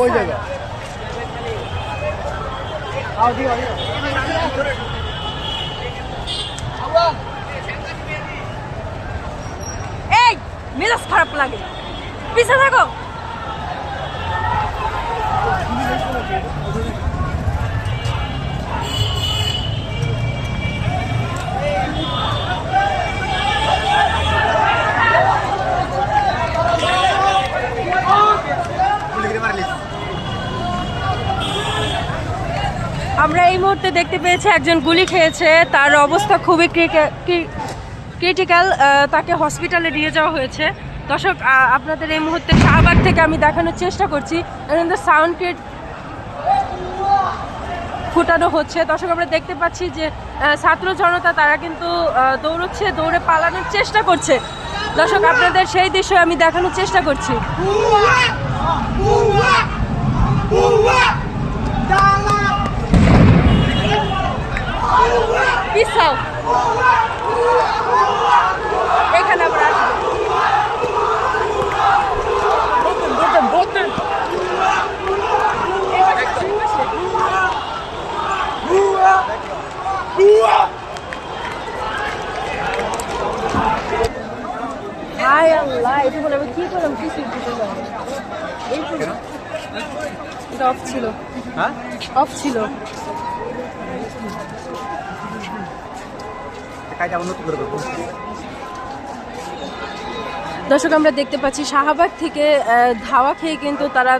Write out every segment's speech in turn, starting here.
ওই জায়গা এই মেজাজ খারাপ লাগে, পিছে থাকো। আমরা এই মুহূর্তে দেখতে পেয়েছি একজন গুলি খেয়েছে, তার অবস্থা খুবই ক্রিটিক্যাল, তাকে হসপিটালে নিয়ে যাওয়া হয়েছে। দর্শক, আপনাদের এই মুহূর্তে শাহবাগ থেকে আমি দেখানোর চেষ্টা করছি, সাউন্ড ক্রিয়েট ফুটানো হচ্ছে। দর্শক, আমরা দেখতে পাচ্ছি যে ছাত্র জনতা তারা কিন্তু দৌড়চ্ছে, দৌড়ে পালানোর চেষ্টা করছে। দর্শক, আপনাদের সেই দৃশ্য আমি দেখানোর চেষ্টা করছি। পিছাও, এখানে আমরা হায় আল্লাহ, এটা বলে আমি কি করলাম, কিছু এটা অফ ছিল, অফ ছিল। দর্শক, আমরা দেখতে পাচ্ছি শাহবাগ থেকে ধাওয়া খেয়ে কিন্তু তারা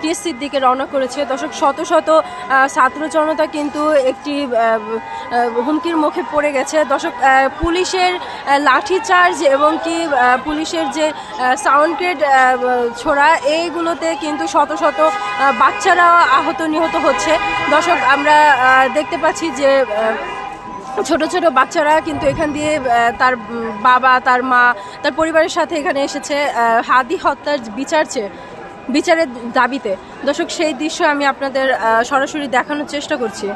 টিএসসির দিকে রওনা করেছে। দর্শক, শত শত ছাত্র জনতা কিন্তু একটি হুমকির মুখে পড়ে গেছে। দর্শক, পুলিশের লাঠিচার্জ এবং কি পুলিশের যে সাউন্ড গ্রেড ছোড়া, এইগুলোতে কিন্তু শত শত বাচ্চারা আহত নিহত হচ্ছে। দর্শক, আমরা দেখতে পাচ্ছি যে ছোট ছোট বাচ্চারা কিন্তু এখান দিয়ে তার বাবা, তার মা, তার পরিবারের সাথে এখানে এসেছে হাদি হত্যার বিচারের দাবিতে। দর্শক, সেই দৃশ্য আমি আপনাদের সরাসরি দেখানোর চেষ্টা করছি।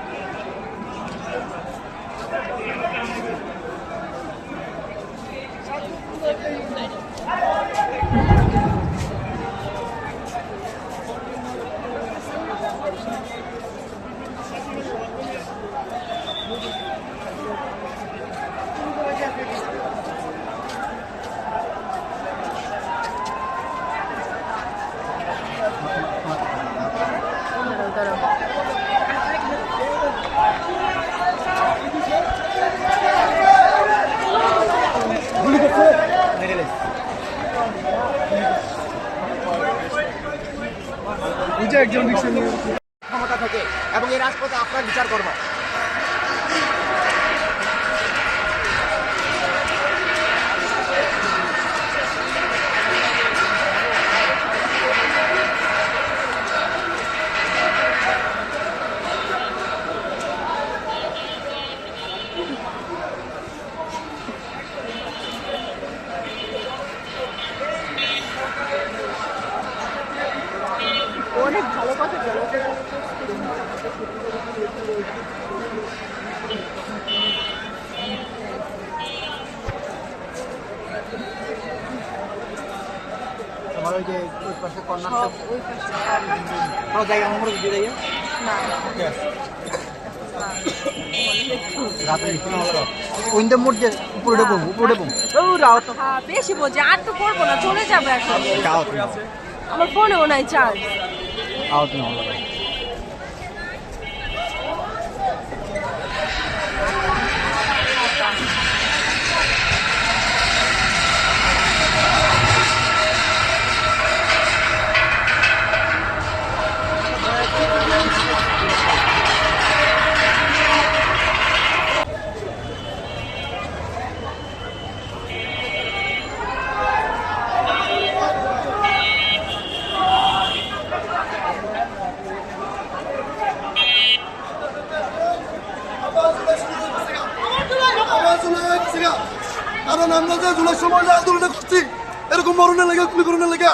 ক্ষমতা থেকে এবং এই রাজপথে আপনার বিচার করব। অনেক ভালো কথা বলো। তোমার ওই যে ওই পাশে কর্নার কোনো জায়গা আমার দিয়ে যাই না ওইটা মোট যে উপরে ঢুকবো, উপরে ঢুকবো বেশি বোঝে, আর তো করবো না, চলে যাবে এখন। আমার ফোনেও নাই চার্জ। কারণ আমরা যে জুলাই সময় যে আন্দোলনটা করছি এরকম মরণের লেগে, গুলি করণের লেগে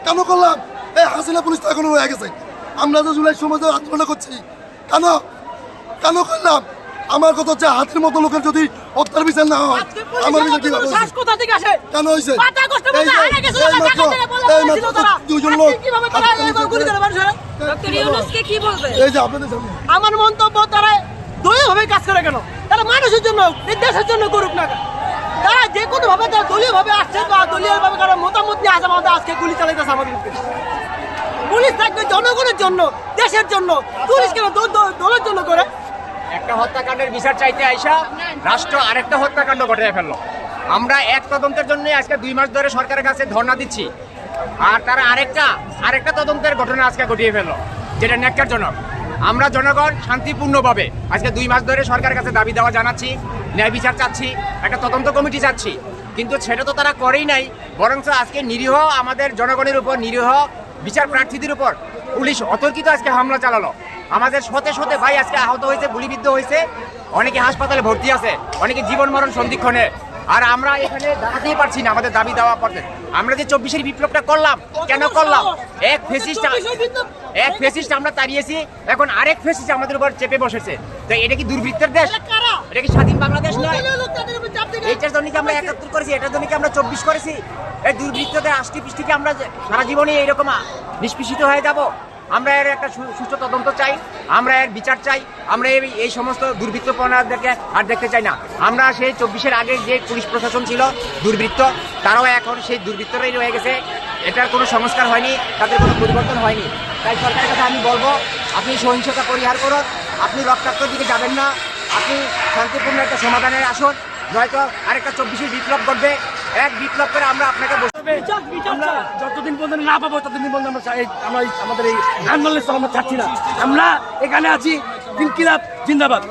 কেন করলাম? এই হাসিনা পুলিশ তো এখনো রয়ে গেছে। আমরা যে জুলাই সময় যে আন্দোলনটা করছি কেন কেন করলাম? আমার কথা হচ্ছে হাতের মতো লোকের যদি হত্যার বিচার না হয় আমার বিচার কিভাবে হয়েছে? কোথা থেকে আসে? কেন হয়েছে পাতা কষ্ট এই করে যে- হারা গেছে, এই টাকা মাত্র থেকে বলা হয়েছিল তারা। দুজন লোক কিভাবে তারা এরকম গুলি করে মানুষের? ডক্টর ইউনূসকে কি বলবে? এই যে আপনাদের সামনে আমার মন্তব্য তারা দলীয়ভাবে কাজ করে কেন? তারা মানুষের জন্য, এই দেশের জন্য করুক না কেন? তারা যে কোনো ভাবে তারা দলীয়ভাবে আসছে বা দলীয়ভাবে কারো মতামত নিয়ে আসে আমাদের আজকে গুলি চালাইতেছে আমাদের উপরে। পুলিশ থাকবে জনগণের জন্য, দেশের জন্য, পুলিশ কেন দলের জন্য করে? একটা হত্যাকাণ্ডের বিচার চাইতে আইসা রাষ্ট্র আরেকটা হত্যাকাণ্ড ঘটিয়ে ফেললো। আমরা এক তদন্তের জন্য আজকে 2 মাস ধরে সরকারের কাছে ধর্ণা দিচ্ছি, আর তারা আরেকটা তদন্তের ঘটনা আজকে ঘটিয়ে ফেললো, যেটা ন্যাক্কারজনক। আমরা জনগণ শান্তিপূর্ণভাবে আজকে 2 মাস ধরে সরকারের কাছে দাবি দেওয়া জানাচ্ছি, ন্যায় বিচার চাচ্ছি, একটা তদন্ত কমিটি চাচ্ছি, কিন্তু সেটা তো তারা করেই নাই। বরঞ্চ আজকে নিরীহ আমাদের জনগণের উপর, নিরীহ বিচার প্রার্থীদের উপর পুলিশ অতর্কিত আজকে হামলা চালালো। আমাদের শতে ভাই আজকে আহত হয়েছে, গুলিবিদ্ধ হয়েছে, অনেকে হাসপাতালে ভর্তি আছে, অনেকে জীবন মরণ সন্ধিক্ষণে। আর আমরা এখানে দাঁড়াতেই পারছি না আমাদের দাবি দেওয়া পড়তে। আমরা যে 24-এর বিপ্লবটা করলাম, কেন করলাম? এক ফেসিস্ট আমরা তাড়িয়েছি, এখন আরেক ফেসিস্ট আমাদের উপর চেপে বসেছে। তো এটা কি দুর্বৃত্তের দেশ? এটা কি স্বাধীন বাংলাদেশ নয়? এইটার জন্য কি আমরা 71 করেছি? এটার জন্য কি আমরা 24 করেছি? এই দুর্বৃত্তদের আষ্টি পৃষ্টিকে আমরা সারা জীবনে এইরকম নিষ্পেষিত হয়ে যাব? আমরা এর একটা সুষ্ঠু তদন্ত চাই, আমরা এর বিচার চাই, আমরা এই সমস্ত দুর্বৃত্তপনাদেরকে আর দেখতে চাই না। আমরা সেই 24-এর আগে যে পুলিশ প্রশাসন ছিল দুর্বৃত্ত, তারাও এখন সেই দুর্বৃত্তরাই রয়ে গেছে। এটার কোনো সংস্কার হয়নি, তাদের কোনো পরিবর্তন হয়নি। তাই সরকারের কাছে আমি বলবো, আপনি সহিংসতা পরিহার করুন, আপনি রক্তাক্তর দিকে যাবেন না, আপনি শান্তিপূর্ণ একটা সমাধানের আসুন, নয়তো আরেকটা 24-এর বিপ্লব ঘটবে। এক বিপ্লব করে আমরা আপনাকে আমরা যতদিন পর্যন্ত না পাবো ততদিন পর্যন্ত আমরা আমাদের এই আন্দোলনের আমরা ছাড়ছি না। আমরা এখানে আছি, ইনকিলাব জিন্দাবাদ।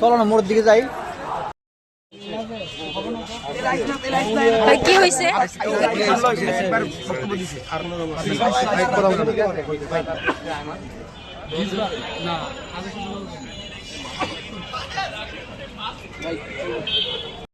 চলো না মোড়ের দিকে যাই। কি হয়েছে?